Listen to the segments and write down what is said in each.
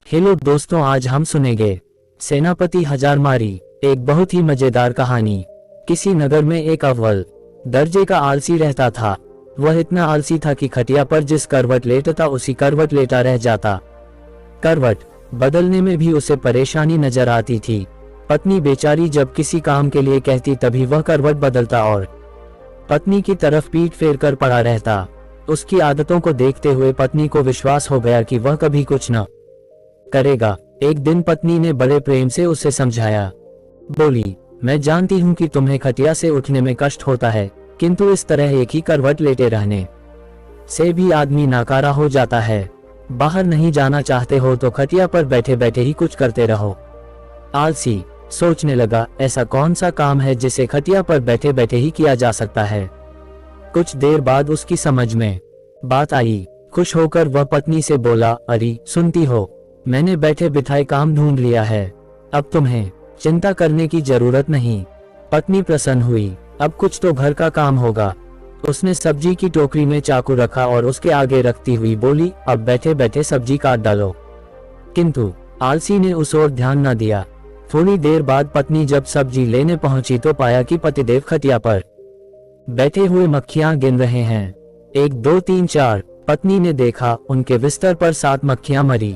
Hello दोस्तों, आज हम सुनेंगे सेनापति हजारमारी, एक बहुत ही मजेदार कहानी। किसी नगर में एक अव्वल दर्जे का आलसी रहता था। वह इतना आलसी था कि खटिया पर जिस करवट लेटता उसी करवट लेटा रह जाता। करवट बदलने में भी उसे परेशानी नजर आती थी। पत्नी बेचारी जब किसी काम के लिए कहती तभी वह करवट बदलता और पत्नी की तरफ पीठ फेर कर पड़ा रहता। उसकी आदतों को देखते हुए पत्नी को विश्वास हो गया कि वह कभी कुछ न करेगा। एक दिन पत्नी ने बड़े प्रेम से उसे समझाया। बोली, मैं जानती हूँ कि तुम्हें खटिया से उठने में कष्ट होता है, किंतु इस तरह एक ही करवट लेटे रहने से भी आदमी नाकारा हो जाता है। बाहर नहीं जाना चाहते हो तो खटिया पर बैठे बैठे ही कुछ करते रहो। आलसी सोचने लगा, ऐसा कौन सा काम है जिसे खटिया पर बैठे बैठे ही किया जा सकता है। कुछ देर बाद उसकी समझ में बात आई। खुश होकर वह पत्नी से बोला, अरे सुनती हो, मैंने बैठे बिठाए काम ढूंढ लिया है, अब तुम्हें चिंता करने की जरूरत नहीं। पत्नी प्रसन्न हुई, अब कुछ तो घर का काम होगा। उसने सब्जी की टोकरी में चाकू रखा और उसके आगे रखती हुई बोली, अब बैठे बैठे सब्जी काट डालो। किंतु आलसी ने उस ओर ध्यान न दिया। थोड़ी देर बाद पत्नी जब सब्जी लेने पहुंची तो पाया कि पतिदेव खटिया पर बैठे हुए मक्खियां गिन रहे हैं। 1 2 3 4। पत्नी ने देखा, उनके बिस्तर पर 7 मक्खियां मरी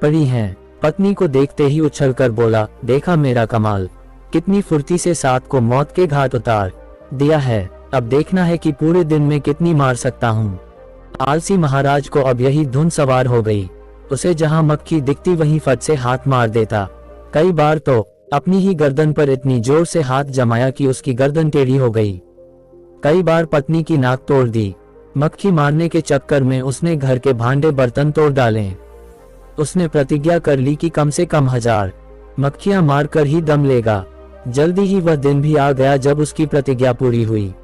पड़ी हैं। पत्नी को देखते ही उछलकर बोला, देखा मेरा कमाल, कितनी फुर्ती से 7 को मौत के घाट उतार दिया है। अब देखना है कि पूरे दिन में कितनी मार सकता हूँ। आलसी महाराज को अब यही धुन सवार हो गई। उसे जहाँ मक्खी दिखती वहीं फट से हाथ मार देता। कई बार तो अपनी ही गर्दन पर इतनी जोर से हाथ जमाया कि उसकी गर्दन टेढ़ी हो गई। कई बार पत्नी की नाक तोड़ दी। मक्खी मारने के चक्कर में उसने घर के भांडे बर्तन तोड़ डाले। उसने प्रतिज्ञा कर ली कि कम से कम 1000 मक्खियां मारकर ही दम लेगा। जल्दी ही वह दिन भी आ गया जब उसकी प्रतिज्ञा पूरी हुई।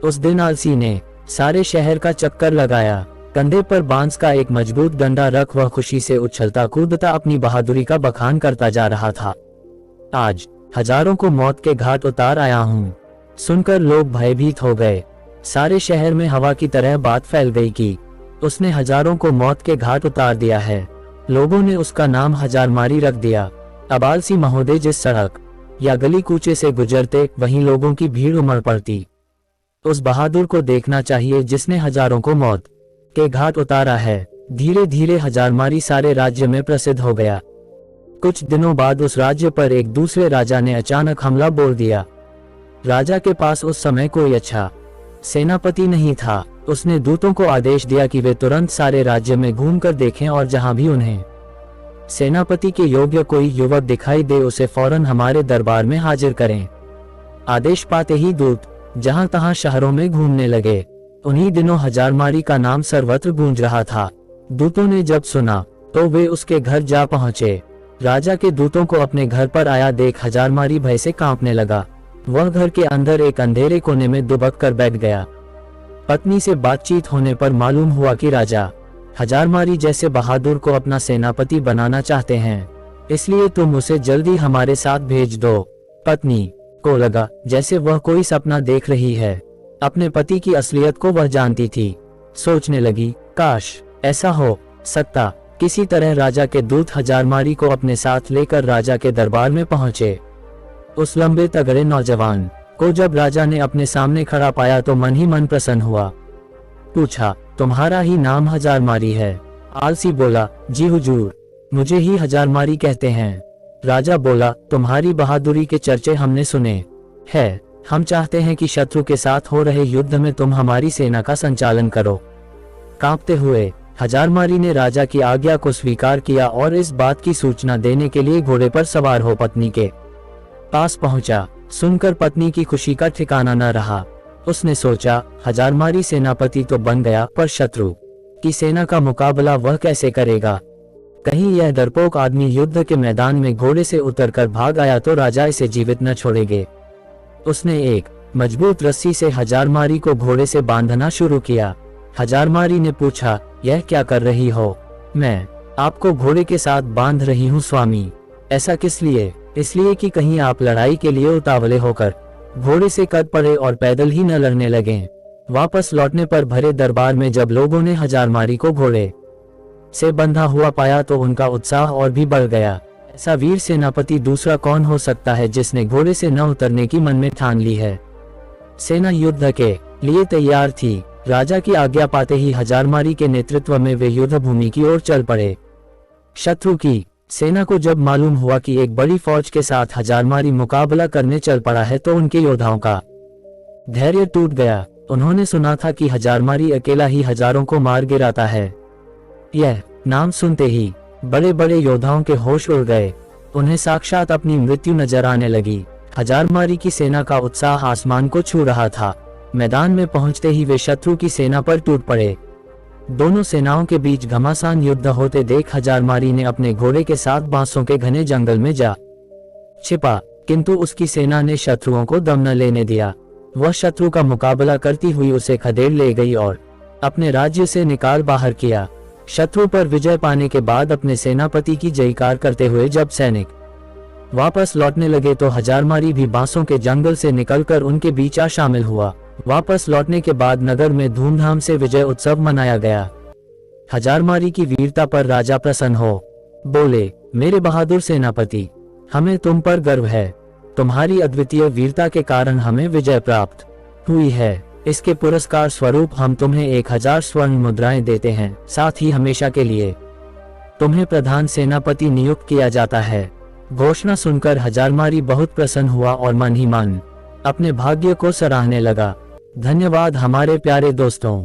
उस दिन आलसी ने सारे शहर का चक्कर लगाया। कंधे पर बांस का एक मजबूत डंडा रख वह खुशी से उछलता कूदता अपनी बहादुरी का बखान करता जा रहा था। आज हजारों को मौत के घाट उतार आया हूँ। सुनकर लोग भयभीत हो गए। सारे शहर में हवा की तरह बात फैल गई कि उसने हजारों को मौत के घाट उतार दिया है। लोगों ने उसका नाम हजारमारी रख दिया। अब आलसी महोदय जिस सड़क या गली कूचे से गुजरते वहीं लोगों की भीड़ उमड़ पड़ती। उस बहादुर को देखना चाहिए जिसने हजारों को मौत के घाट उतारा है। धीरे धीरे हजारमारी सारे राज्य में प्रसिद्ध हो गया। कुछ दिनों बाद उस राज्य पर एक दूसरे राजा ने अचानक हमला बोल दिया। राजा के पास उस समय कोई अच्छा सेनापति नहीं था। उसने दूतों को आदेश दिया कि वे तुरंत सारे राज्य में घूमकर देखें और जहां भी उन्हें सेनापति के योग्य कोई युवक दिखाई दे उसे फौरन हमारे दरबार में हाजिर करें। आदेश पाते ही दूत जहां तहां शहरों में घूमने लगे। उन्हीं दिनों हजारमारी का नाम सर्वत्र गूंज रहा था। दूतों ने जब सुना तो वे उसके घर जा पहुंचे। राजा के दूतों को अपने घर पर आया देख हजारमारी भय से कांपने लगा। वह घर के अंदर एक अंधेरे कोने में दुबक कर बैठ गया। पत्नी से बातचीत होने पर मालूम हुआ कि राजा हजारमारी जैसे बहादुर को अपना सेनापति बनाना चाहते हैं, इसलिए तुम उसे जल्दी हमारे साथ भेज दो। पत्नी को लगा जैसे वह कोई सपना देख रही है। अपने पति की असलियत को वह जानती थी। सोचने लगी, काश ऐसा हो सकता। किसी तरह राजा के दूत हजारमारी को अपने साथ लेकर राजा के दरबार में पहुंचे। उस लंबे तगड़े नौजवान को जब राजा ने अपने सामने खड़ा पाया तो मन ही मन प्रसन्न हुआ। पूछा, तुम्हारा ही नाम हजारमारी है? आलसी बोला, जी हुजूर, मुझे ही हजारमारी कहते हैं। राजा बोला, तुम्हारी बहादुरी के चर्चे हमने सुने हैं। हम चाहते हैं कि शत्रु के साथ हो रहे युद्ध में तुम हमारी सेना का संचालन करो। कांपते हुए हजारमारी ने राजा की आज्ञा को स्वीकार किया और इस बात की सूचना देने के लिए घोड़े पर सवार हो पत्नी के पास पहुंचा। सुनकर पत्नी की खुशी का ठिकाना न रहा। उसने सोचा, हजारमारी सेनापति तो बन गया, पर शत्रु की सेना का मुकाबला वह कैसे करेगा? कहीं यह डरपोक आदमी युद्ध के मैदान में घोड़े से उतरकर भाग आया तो राजा इसे जीवित न छोड़ेंगे। उसने एक मजबूत रस्सी से हजारमारी को घोड़े से बांधना शुरू किया। हजारमारी ने पूछा, यह क्या कर रही हो? मैं आपको घोड़े के साथ बांध रही हूँ स्वामी। ऐसा किस लिए? इसलिए कि कहीं आप लड़ाई के लिए उतावले होकर घोड़े से कूद पड़े और पैदल ही न लड़ने लगे। वापस लौटने पर भरे दरबार में जब लोगों ने हजारमारी को घोड़े से बंधा हुआ पाया तो उनका उत्साह और भी बढ़ गया। ऐसा वीर सेनापति दूसरा कौन हो सकता है जिसने घोड़े से न उतरने की मन में ठान ली है। सेना युद्ध के लिए तैयार थी। राजा की आज्ञा पाते ही हजारमारी के नेतृत्व में वे युद्ध भूमि की ओर चल पड़े। शत्रु की सेना को जब मालूम हुआ कि एक बड़ी फौज के साथ हजारमारी मुकाबला करने चल पड़ा है तो उनके योद्धाओं का धैर्य टूट गया। उन्होंने सुना था कि हजारमारी अकेला ही हजारों को मार गिराता है। यह नाम सुनते ही बड़े बड़े योद्धाओं के होश उड़ गए। उन्हें साक्षात अपनी मृत्यु नजर आने लगी। हजारमारी की सेना का उत्साह आसमान को छू रहा था। मैदान में पहुंचते ही वे शत्रु की सेना पर टूट पड़े। दोनों सेनाओं के बीच घमासान युद्ध होते देख हजारमारी ने अपने घोड़े के साथ बांसों के घने जंगल में जा छिपा, किंतु उसकी सेना ने शत्रुओं को दम न लेने दिया। वह शत्रु का मुकाबला करती हुई उसे खदेड़ ले गई और अपने राज्य से निकाल बाहर किया। शत्रु पर विजय पाने के बाद अपने सेनापति की जयकार करते हुए जब सैनिक वापस लौटने लगे तो हजारमारी भी बांसों के जंगल से निकलकर उनके बीच आ शामिल हुआ। वापस लौटने के बाद नगर में धूमधाम से विजय उत्सव मनाया गया। हजारमारी की वीरता पर राजा प्रसन्न हो बोले, मेरे बहादुर सेनापति, हमें तुम पर गर्व है। तुम्हारी अद्वितीय वीरता के कारण हमें विजय प्राप्त हुई है। इसके पुरस्कार स्वरूप हम तुम्हें 1000 स्वर्ण मुद्राएं देते हैं। साथ ही हमेशा के लिए तुम्हें प्रधान सेनापति नियुक्त किया जाता है। घोषणा सुनकर हजारमारी बहुत प्रसन्न हुआ और मन ही मन अपने भाग्य को सराहने लगा। धन्यवाद हमारे प्यारे दोस्तों।